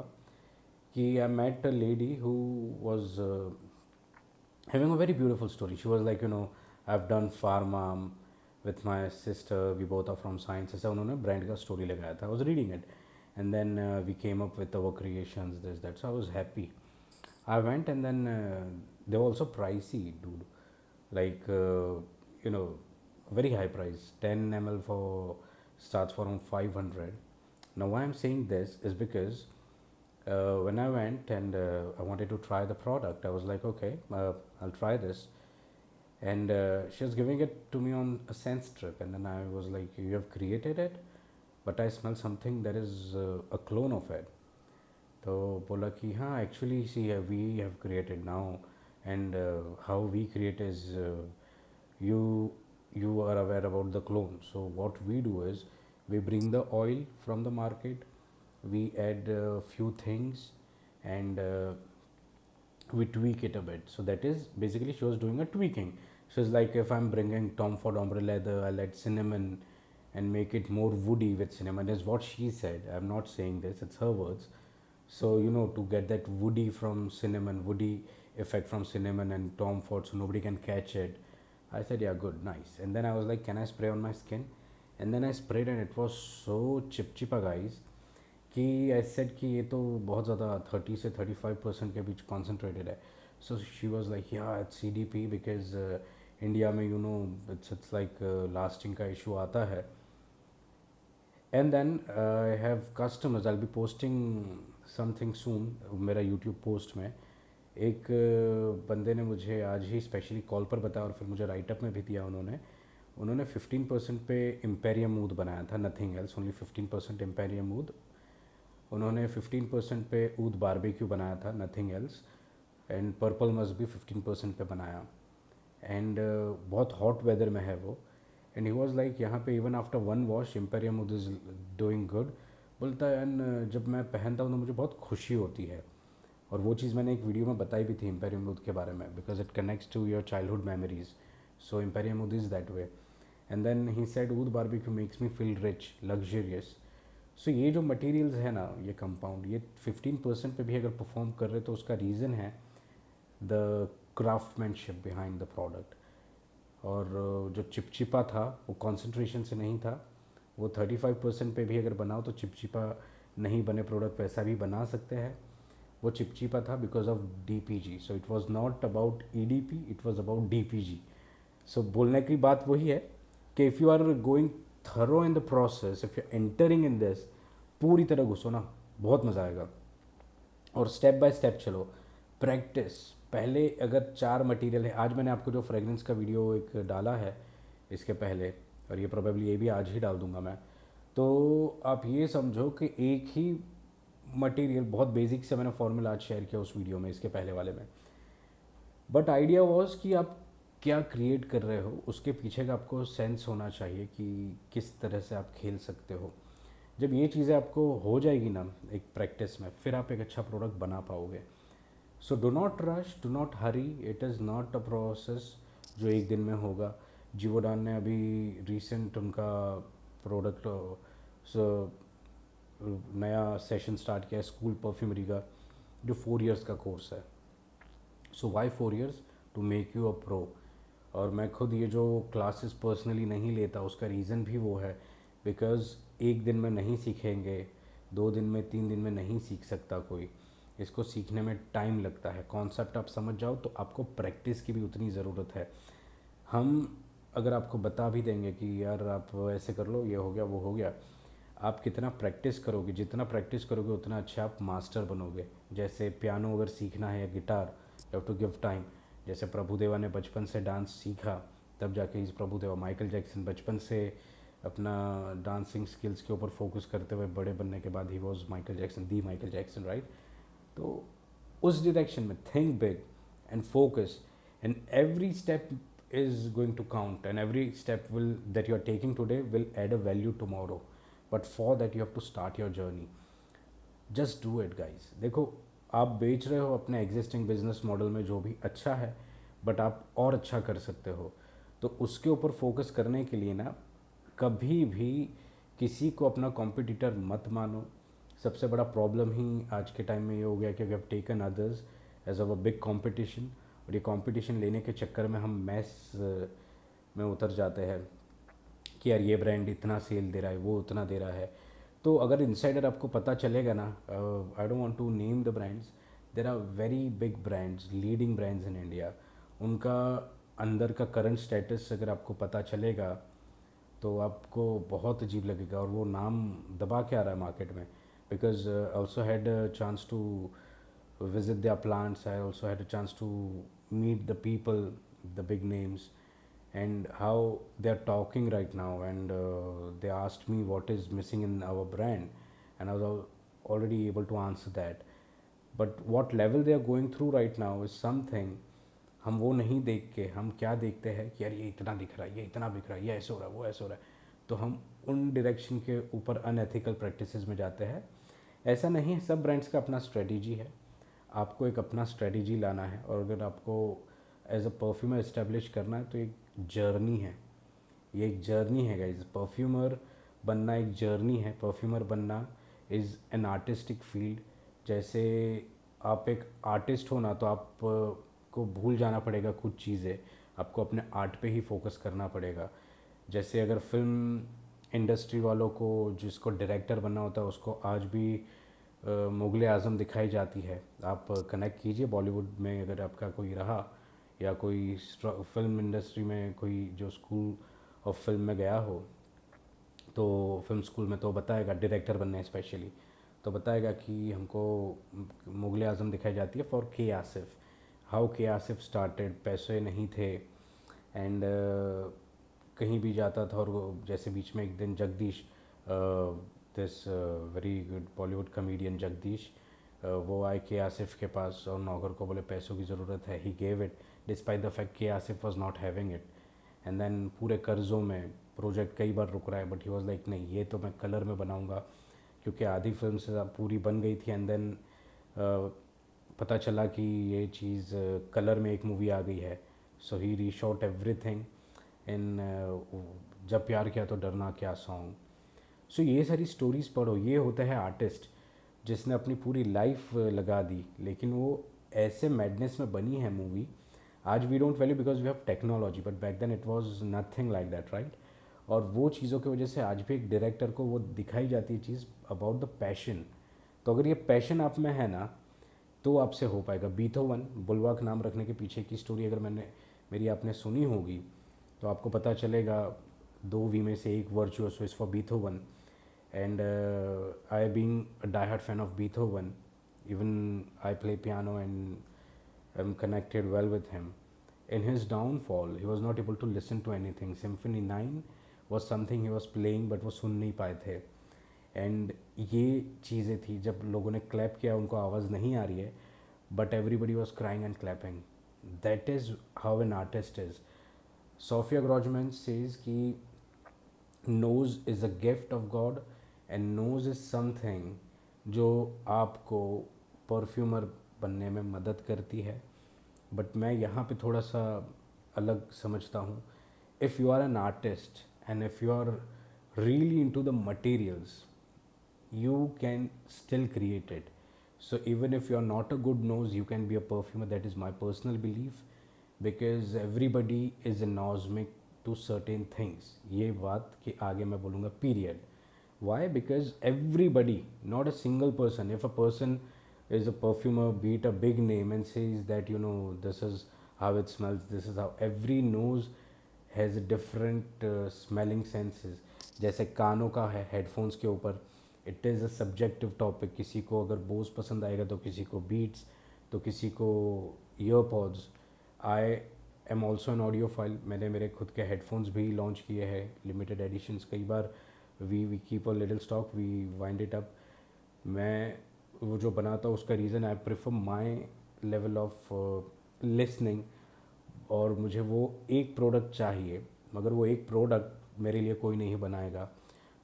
कि I met a lady who was having a very beautiful story. She was like, I've done pharma with my sister. We both are from science. ऐसा उन्होंने brand का story लगाया था. I was reading it, and then we came up with our creations, this that. So I was happy. I went, and then they were also pricey, dude. Like very high price. 10 ml for starts from 500. Now why I'm saying this is because when I went and I wanted to try the product, I was like, okay, I'll try this. And she was giving it to me on a sense trip, and then I was like, you have created it, but I smell something that is a clone of it. तो बोला कि हाँ actually see we have created now and how we create is you you are aware about the clone. So what we do is we bring the oil from the market, we add a few things, and we tweak it a bit. So that is basically she was doing a tweaking. So it's like if I'm bringing Tom Ford ombre leather, I'll add cinnamon and make it more woody with cinnamon. Is what she said. I'm not saying this, it's her words. So to get that woody from cinnamon, woody effect from cinnamon and Tom Ford, so nobody can catch it. I said, yeah, good, nice. And then I was like, can I spray on my skin? And then I sprayed, and it was so चिपचिपा guys कि I said कि ये तो बहुत ज़्यादा 30 से 35% के बीच कॉन्सेंट्रेटेड है. So she was like yeah it's CDP because India में इट्स लाइक लास्टिंग का इशू आता है. And then I have customers, I be posting something soon मेरा यूट्यूब पोस्ट में. एक बंदे ने मुझे आज ही स्पेशली कॉल पर बताया और फिर मुझे राइटअप में भी दिया उन्होंने 15% पे इम्पेरियम ऊद बनाया था, नथिंग एल्स, ओनली 15% इम्पेरियम ऊद. उन्होंने 15% पे ऊद बारबेक्यू बनाया था, nothing else. And purple must भी 15% पे बनाया. एंड बहुत हॉट वेदर में है वो. एंड ही वॉज लाइक यहाँ पे even after one wash Imperium oud is doing good. बोलता है एंड जब मैं पहनता हूँ तो मुझे बहुत खुशी होती है. और वो चीज़ मैंने एक वीडियो में बताई भी थी इम्पेरियम ऊद के बारे में, because it connects to your childhood memories. So Imperium oud is that way. And then he said oud barbecue makes me feel rich, luxurious. So ये जो मटेरियल्स है ना, ये कंपाउंड, ये 15% पे भी अगर परफॉर्म कर रहे तो उसका रीज़न है the craftsmanship behind the product. और जो चिपचिपा था वो कॉन्सेंट्रेशन से नहीं था. वो 35% पे भी अगर बनाओ तो चिपचिपा नहीं बने प्रोडक्ट वैसा भी बना सकते हैं. वो चिपचिपा था because of DPG. So it was not about EDP, it was about DPG. सो बोलने की बात वही है कि if you are going through in the process, if you entering in this, पूरी तरह घुसो ना, बहुत मज़ा आएगा. और स्टेप बाय स्टेप चलो, प्रैक्टिस. पहले अगर 4 मटेरियल है, आज मैंने आपको जो फ्रेगरेंस का वीडियो एक डाला है इसके पहले, और ये प्रोबेबली ये भी आज ही डाल दूंगा मैं. तो आप ये समझो कि एक ही मटेरियल, बहुत बेसिक से मैंने फॉर्मूला आज शेयर किया उस वीडियो में, इसके पहले वाले में. बट आइडिया वॉज कि आप क्या क्रिएट कर रहे हो, उसके पीछे का आपको सेंस होना चाहिए कि किस तरह से आप खेल सकते हो. जब ये चीज़ें आपको हो जाएगी ना एक प्रैक्टिस में, फिर आप एक अच्छा प्रोडक्ट बना पाओगे. So do not rush, do not Hari. It is not a process जो एक दिन में होगा. जीवोडान ने अभी रिसेंट उनका प्रोडक्ट नया सेशन स्टार्ट किया है स्कूल परफ्यूमरी का, जो 4 इयर्स का कोर्स है. So why 4 years? To make you a pro. और मैं खुद ये जो क्लासेस पर्सनली नहीं लेता, उसका रीज़न भी वो है बिकॉज़ एक दिन में नहीं सीखेंगे, 2 दिन में, 3 दिन में नहीं सीख सकता कोई. इसको सीखने में टाइम लगता है. कॉन्सेप्ट आप समझ जाओ तो आपको प्रैक्टिस की भी उतनी ज़रूरत है. हम अगर आपको बता भी देंगे कि यार आप ऐसे कर लो, ये हो गया, वो हो गया, आप कितना प्रैक्टिस करोगे, जितना प्रैक्टिस करोगे उतना अच्छा आप मास्टर बनोगे. जैसे पियानो अगर सीखना है या guitar, you have to give time. जैसे प्रभुदेवा ने बचपन से डांस सीखा, तब जाके इस प्रभुदेवा. माइकल जैक्सन बचपन से अपना डांसिंग स्किल्स के ऊपर फोकस करते हुए बड़े बनने के बाद he was Michael Jackson, the Michael Jackson, right. तो उस डायरेक्शन में think big and focus, and every step is going to count, and every step will that you are taking today will add a value tomorrow. But for that you have to start your journey. Just do it guys. देखो, आप बेच रहे हो अपने existing business model में जो भी अच्छा है, बट आप और अच्छा कर सकते हो. तो उसके ऊपर फोकस करने के लिए ना कभी भी किसी को अपना कॉम्पिटिटर मत मानो। सबसे बड़ा प्रॉब्लम ही आज के टाइम में ये हो गया कि we have taken others as a big competition, और ये कंपटीशन लेने के चक्कर में हम मैस में उतर जाते हैं कि यार ये ब्रांड इतना सेल दे रहा है, वो उतना दे रहा है। तो अगर इनसाइडर आपको पता चलेगा ना, I don't want to name the brands, there are very big brands, leading brands in India, उनका अंदर का करंट स्टेटस अगर आपको पता चलेगा तो आपको बहुत अजीब लगेगा, और वो नाम दबा के आ रहा है मार्केट में। Because also had chance to visit their plants. I also had a chance to meet the people, the big names, and how they're talking right now. And they asked me what is missing in our brand, and I was already able to answer that. But what level they are going through right now is something हम वो नहीं देख के, हम क्या देखते हैं कि यार ये इतना दिख रहा है, ये इतना बिक रहा है, ये ऐसे हो रहा है, वो ऐसे हो रहा है, तो हम उन डायरेक्शन के ऊपर अनएथिकल प्रैक्टिसेस में जाते हैं। ऐसा नहीं है, सब ब्रांड्स का अपना स्ट्रेटजी है, आपको एक अपना स्ट्रेटजी लाना है, और अगर आपको एज अ परफ्यूमर इस्टेब्लिश करना है तो एक जर्नी है, ये एक जर्नी है गाइज। परफ्यूमर बनना एक जर्नी है, परफ्यूमर बनना इज़ एन आर्टिस्टिक फील्ड। जैसे आप एक आर्टिस्ट हो ना, तो आप को भूल जाना पड़ेगा कुछ चीज़ें, आपको अपने आर्ट पे ही फोकस करना पड़ेगा। जैसे अगर फिल्म इंडस्ट्री वालों को, जिसको डायरेक्टर बनना होता है, उसको आज भी मुग़ल आज़म दिखाई जाती है। आप कनेक्ट कीजिए बॉलीवुड में, अगर आपका कोई रहा या कोई फिल्म इंडस्ट्री में कोई जो स्कूल ऑफ फिल्म में गया हो, तो फिल्म स्कूल में तो बताएगा, डायरेक्टर बनना है स्पेशली, तो बताएगा कि हमको मुग़ल आज़म दिखाई जाती है फॉर के आसिफ। हाउ के आसिफ स्टार्टेड, पैसे नहीं थे, एंड कहीं भी जाता था, और वो जैसे बीच में एक दिन Jagdish, this very good Bollywood comedian Jagdish, वो आए के आसिफ के पास और नौकर को बोले पैसों की ज़रूरत है, he gave it despite the fact के Asif was not having it. And then पूरे कर्ज़ों में प्रोजेक्ट कई बार रुक रहा है, बट ही वॉज लाइक नहीं, ये तो मैं कलर में बनाऊंगा, क्योंकि आधी फिल्म से पूरी बन गई थी। एंड देन पता चला कि ये चीज़ कलर में एक मूवी आ गई है, सो ही रीशॉट एवरीथिंग इन जब प्यार किया तो डरना क्या सॉन्ग। सो ये सारी स्टोरीज़ पढ़ो, ये होता है आर्टिस्ट जिसने अपनी पूरी लाइफ लगा दी, लेकिन वो ऐसे मैडनेस में बनी है मूवी। आज we don't value because we have technology, but back then it was nothing like that, right. और वो चीज़ों की वजह से आज भी एक डायरेक्टर को वो दिखाई जाती है चीज़ अबाउट द पैशन। तो अगर ये पैशन आप में है ना, तो आपसे हो पाएगा। बीथोवन, बुलवाक नाम रखने के पीछे की स्टोरी अगर मेरी आपने सुनी होगी, तो आपको पता चलेगा 2 वी में से एक virtuous is for Beethoven. And I being a diehard fan of Beethoven, even I play piano and am connected well with him. In his downfall, he was not able to listen to anything. Symphony 9 was something he was playing, but वो सुन नहीं पाए थे। And ये चीज़ें थी, जब लोगों ने क्लैप किया उनको आवाज़ नहीं आ रही है, but everybody was crying and clapping. That is how an artist is. Sophia Grojsman says कि nose is a gift of God, and nose is something जो आपको परफ्यूमर बनने में मदद करती है। बट मैं यहाँ पे थोड़ा सा अलग समझता हूँ। If you are an artist and if you are really into the materials, you can still create it. So even if you are not a good nose, you can be a perfumer. That is my personal belief, because everybody is anosmic to certain things. ये बात के आगे मैं बोलूँगा period. Why? Because everybody, not a single person. If a person is a perfumer, be it a big name, and says that this is how it smells, this is how, every nose has a different smelling senses. जैसे कानों का है headphones के ऊपर, it is a subjective topic. किसी को अगर बोस पसंद आएगा, तो किसी को बीट्स, तो किसी को earpods. I am also an audio file. मैंने मेरे खुद के हेडफोन्स भी लॉन्च किए हैं, लिमिटेड एडिशंस। कई बार we keep a little stock, we wind it up. मैं वो जो बनाता हूँ उसका reason, I prefer my level of listening, और मुझे वो एक प्रोडक्ट चाहिए, मगर वो एक प्रोडक्ट मेरे लिए कोई नहीं बनाएगा,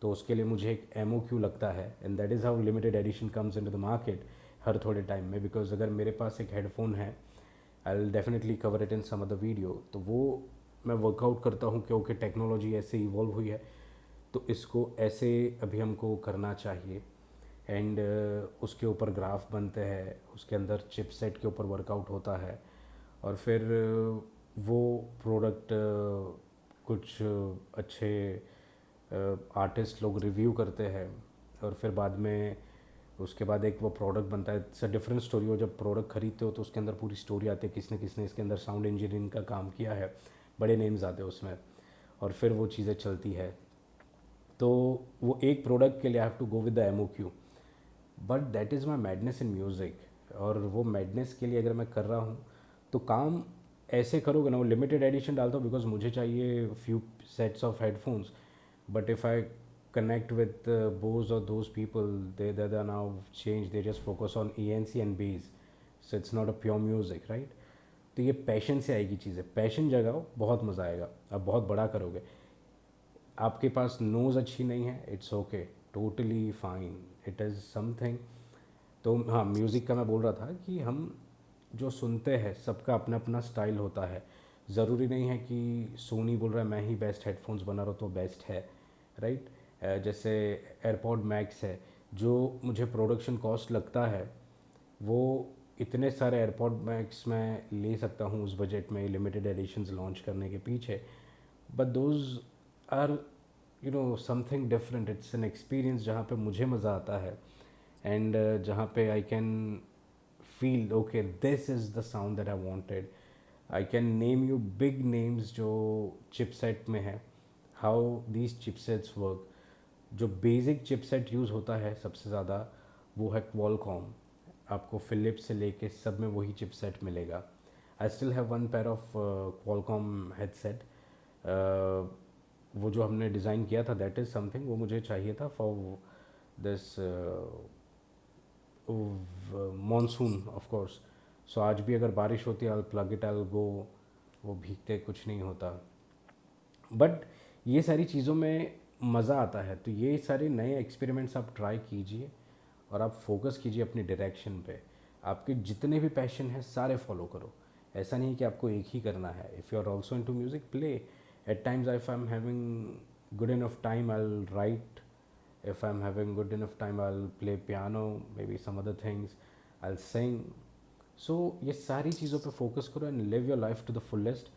तो उसके लिए मुझे एक MOQ लगता है। And that is how limited edition comes into the market हर थोड़े टाइम में। बिकॉज अगर मेरे पास एक हेडफोन है, I will definitely cover it in some other video, तो वो मैं वर्कआउट करता हूँ कि ओके टेक्नोलॉजी ऐसे इवॉल्व हुई है तो इसको ऐसे अभी हमको करना चाहिए। एंड उसके ऊपर ग्राफ बनते हैं, उसके अंदर चिपसेट के ऊपर वर्कआउट होता है, और फिर वो प्रोडक्ट कुछ अच्छे आर्टिस्ट लोग रिव्यू करते हैं, और फिर बाद में उसके बाद एक वो प्रोडक्ट बनता है। It's a different story. हो जब प्रोडक्ट खरीदते हो तो उसके अंदर पूरी स्टोरी आती है, किसने किसने इसके अंदर साउंड इंजीनियरिंग का काम किया है, बड़े नेम्स आते हैं उसमें, और फिर वो चीज़ें चलती है। तो वो एक प्रोडक्ट के लिए I have to go with the MOQ, but that is my madness in music. और वो मैडनेस के लिए अगर मैं कर रहा हूँ तो काम ऐसे करोगे ना, वो लिमिटेड एडिशन डालता हूँ बिकॉज मुझे चाहिए few sets of headphones, but if I connect with Bose or those people, they are now changed, they just focus on ENC and bass, so it's not a pure music, right? तो ये passion से आएगी चीज़ें, passion जगाओ, बहुत मज़ा आएगा, आप बहुत बड़ा करोगे। आपके पास नोज़ अच्छी नहीं है, it's okay, totally fine, it is something. तो हाँ, म्यूज़िक का मैं बोल रहा था कि हम जो सुनते हैं सबका अपना अपना स्टाइल होता है। ज़रूरी नहीं है कि सोनी बोल रहा है मैं ही बेस्ट हेडफोन्स बना रहा हूँ तो बेस्ट है, राइट? जैसे एयरपॉड मैक्स है, जो मुझे प्रोडक्शन कॉस्ट लगता है वो इतने सारे एयरपॉड मैक्स मैं ले सकता हूँ उस बजट में लिमिटेड एडिशंस लॉन्च करने के पीछे, but those are something different. It's an experience जहाँ पे मुझे मज़ा आता है, एंड जहाँ पे I can feel okay this is the sound that I wanted. I can name you big names जो चिपसेट में है, हाउ दीज चिपसेट्स वर्क। जो बेसिक चिपसेट यूज़ होता है सबसे ज़्यादा वो है क्वालकॉम। आपको फिलिप्स से लेके सब में वही चिपसेट मिलेगा। I still have one pair of Qualcomm headset. वो जो हमने डिज़ाइन किया था दैट इज़ समथिंग, वो मुझे चाहिए था for this monsoon of course. So आज भी अगर बारिश होती है आई प्लग इट, आई गो, वो भीगते कुछ नहीं होता। बट ये सारी चीज़ों में मज़ा आता है, तो ये सारे नए एक्सपेरिमेंट्स आप ट्राई कीजिए और आप फोकस कीजिए अपनी डायरेक्शन पे। आपके जितने भी पैशन हैं सारे फॉलो करो। ऐसा नहीं कि आपको एक ही करना है। If you are also into music, play. At times if I am having good enough time I will write, if I'm having good enough time I'll play piano, maybe some other things, I'll sing. So ये सारी चीज़ों पे focus करो and live your life to the fullest.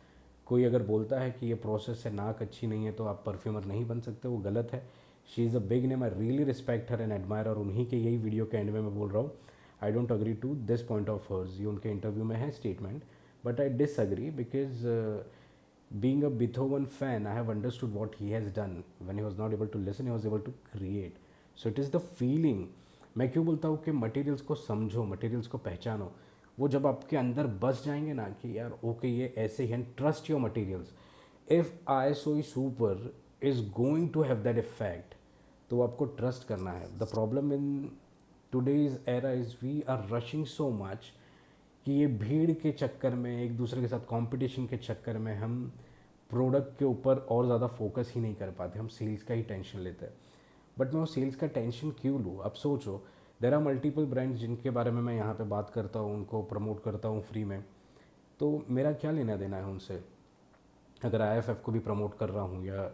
कोई अगर बोलता है कि ये प्रोसेस है, नाक अच्छी नहीं है तो आप परफ्यूमर नहीं बन सकते, वो गलत है। She is a big name, I really respect her and admire, और उन्हीं के यही वीडियो के एंड में मैं बोल रहा हूँ I don't agree to this point of hers. ये उनके इंटरव्यू में है statement, but I disagree because being a Beethoven fan, I have understood what he has done. When he was not able to listen, he was able to create. So it is the feeling. मैं क्यों बोलता हूँ कि materials को समझो, materials को पहचानो। वो जब आपके अंदर बस जाएंगे ना कि यार ओके ये ऐसे ही हैं, trust your materials. If ISOE super is going to have that effect, तो आपको ट्रस्ट करना है। The problem in today's era is we are rushing so much कि ये भीड़ के चक्कर में, एक दूसरे के साथ कंपटीशन के चक्कर में हम प्रोडक्ट के ऊपर और ज़्यादा फोकस ही नहीं कर पाते, हम सेल्स का ही टेंशन लेते हैं। बट मैं वो सेल्स का टेंशन क्यों लूँ? अब सोचो, देर आर मल्टीपल ब्रांड्स जिनके बारे में मैं यहाँ पे बात करता हूँ, उनको प्रमोट करता हूँ फ्री में, तो मेरा क्या लेना देना है उनसे? अगर IFF को भी प्रमोट कर रहा हूँ या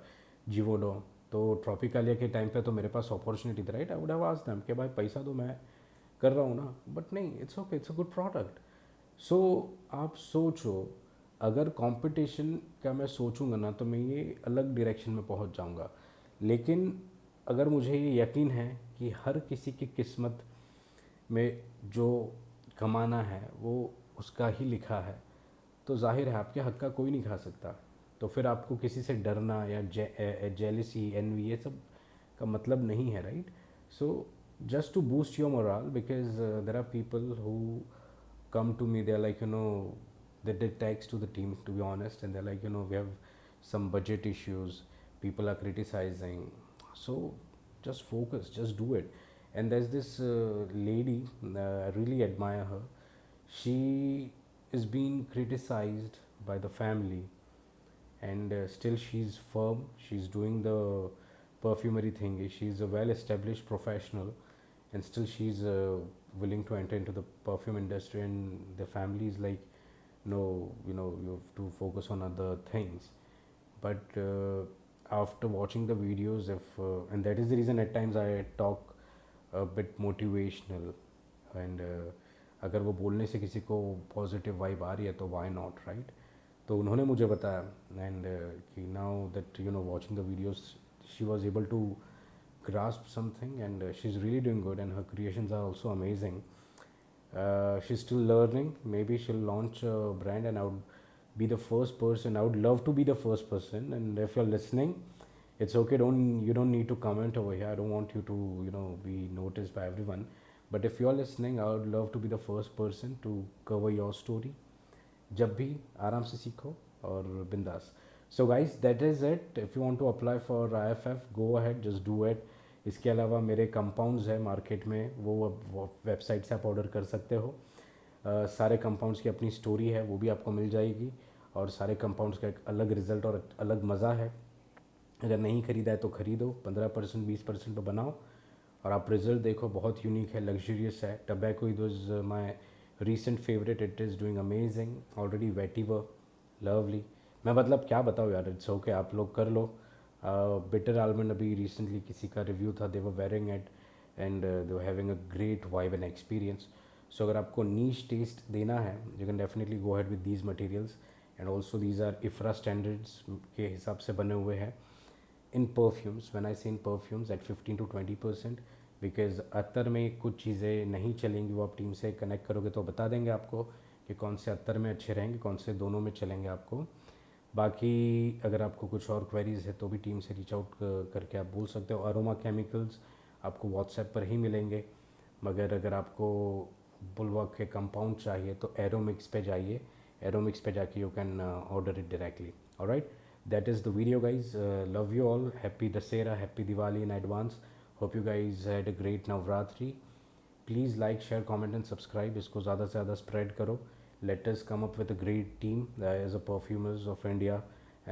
जीवोडो, तो ट्रॉपिकालिया के टाइम पे तो मेरे पास अपॉर्चुनिटी थी, right? I would have asked them कि भाई पैसा दो, मैं कर रहा हूँ ना। बट नहीं, it's okay, it's a good product. So आप सोचो, अगर कंपटीशन का मैं सोचूंगा ना तो मैं ये अलग डायरेक्शन में पहुंच जाऊंगा। लेकिन अगर मुझे ये यकीन है कि हर किसी की किस्मत में जो कमाना है वो उसका ही लिखा है, तो जाहिर है आपके हक का कोई नहीं खा सकता। तो फिर आपको किसी से डरना या जेलिसी, एनवी, ये सब का मतलब नहीं है, right? So just to boost your morale, because there are people who come to me, they're like, they did text to the team, to be honest, and they're like, we have some budget issues, people are criticizing. So just focus, just do it. And there's this lady, I really admire her. She is being criticized by the family, and still she's firm, she's doing the perfumery thing, she's a well established professional, and still she's willing to enter into the perfume industry, and the family is like, no, you have to focus on other things. but after watching the videos, if and that is the reason at times I talk a bit motivational, and अगर वो बोलने से किसी को positive vibe आ रही है तो why not, right? तो उन्होंने मुझे बताया, एंड कि now that you know watching the videos she was able to grasp something, and she's really doing good, and her creations are also amazing. She's still learning. Maybe she'll launch a brand, and I would be the first person. I would love to be the first person. And if you're listening, it's okay. You don't need to comment over here. I don't want you to be noticed by everyone. But if you're listening, I would love to be the first person to cover your story. जब भी आराम से सीखो और बिंदास. So guys, that is it. If you want to apply for IFF, go ahead, just do it. इसके अलावा मेरे कंपाउंड्स है मार्केट में, वो वेबसाइट से आप ऑर्डर कर सकते हो. सारे कंपाउंड्स की अपनी स्टोरी है, वो भी आपको मिल जाएगी, और सारे कंपाउंड्स का एक अलग रिज़ल्ट और अलग मज़ा है. अगर नहीं ख़रीदा है तो ख़रीदो, 15% 20% पर बनाओ और आप रिज़ल्ट देखो. बहुत यूनिक है, लग्जरियस है. Tobacco it was my recent favorite. It is doing amazing already. Vetiver, lovely. मैं मतलब क्या बताऊँ यार, इट्स ओके, आप लोग कर लो. बिटर आलमंड अभी रिसेंटली किसी का रिव्यू था, they were wearing it and they were having a great vibe and experience. So अगर आपको नीश टेस्ट देना है, you can definitely go ahead with these materials, and also these are IFRA standards के हिसाब से बने हुए हैं. इन परफ्यूम्स, व्हेन आई से इन परफ्यूम्स एट 15 to 20%, बिकॉज अत्तर में कुछ चीज़ें नहीं चलेंगी. वो आप टीम से कनेक्ट करोगे तो बता देंगे आपको कि कौन से अत्तर में अच्छे रहेंगे, कौन से दोनों में चलेंगे आपको. बाकी अगर आपको कुछ और क्वेरीज़ है तो भी टीम से रीच आउट करके आप बोल सकते हो. अरोमा केमिकल्स आपको व्हाट्सएप पर ही मिलेंगे, मगर अगर आपको बुलवर्क के कंपाउंड चाहिए तो एरोमिक्स पे जाइए. एरोमिक्स पे जाके you can order it directly. Alright, that is the video guys. Love you all. Happy Dasera, happy Diwali in advance. Hope you guys had a great Navratri. Please like, share, comment and subscribe. इसको ज़्यादा से ज़्यादा spread करो. Let us come up with a great team as a perfumers of India,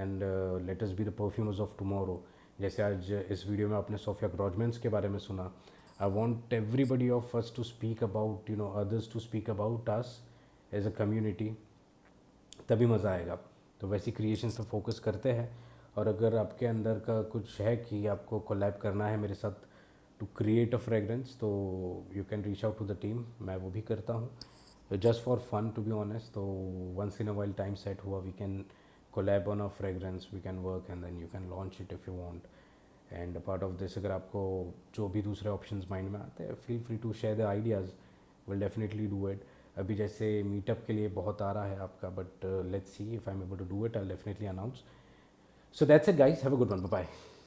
and let us be the perfumers of tomorrow. जैसे आज इस video में आपने सोफिया ग्रॉजमेंस के बारे में सुना. I want everybody of us to speak about, others to speak about us as a community. तभी मज़ा आएगा. तो वैसी क्रिएशंस पे फोकस करते हैं. और अगर आपके अंदर का कुछ है कि आपको कोलैब करना है मेरे साथ टू क्रिएट अ फ्रेगरेंस, तो you can reach out to the team. मैं वो भी करता हूँ just for fun, to be honest. तो once in a while time set हुआ, we can collab on a fragrance, we can work and then you can launch it if you want. And part of this, अगर आपको जो भी दूसरे options mind में आते हैं, feel free to share the ideas. Will definitely do it. अभी जैसे मीटअप के लिए बहुत आ रहा है आपका, but let's see if I am able to do it, I will definitely announce. So that's it guys, have a good one, bye bye.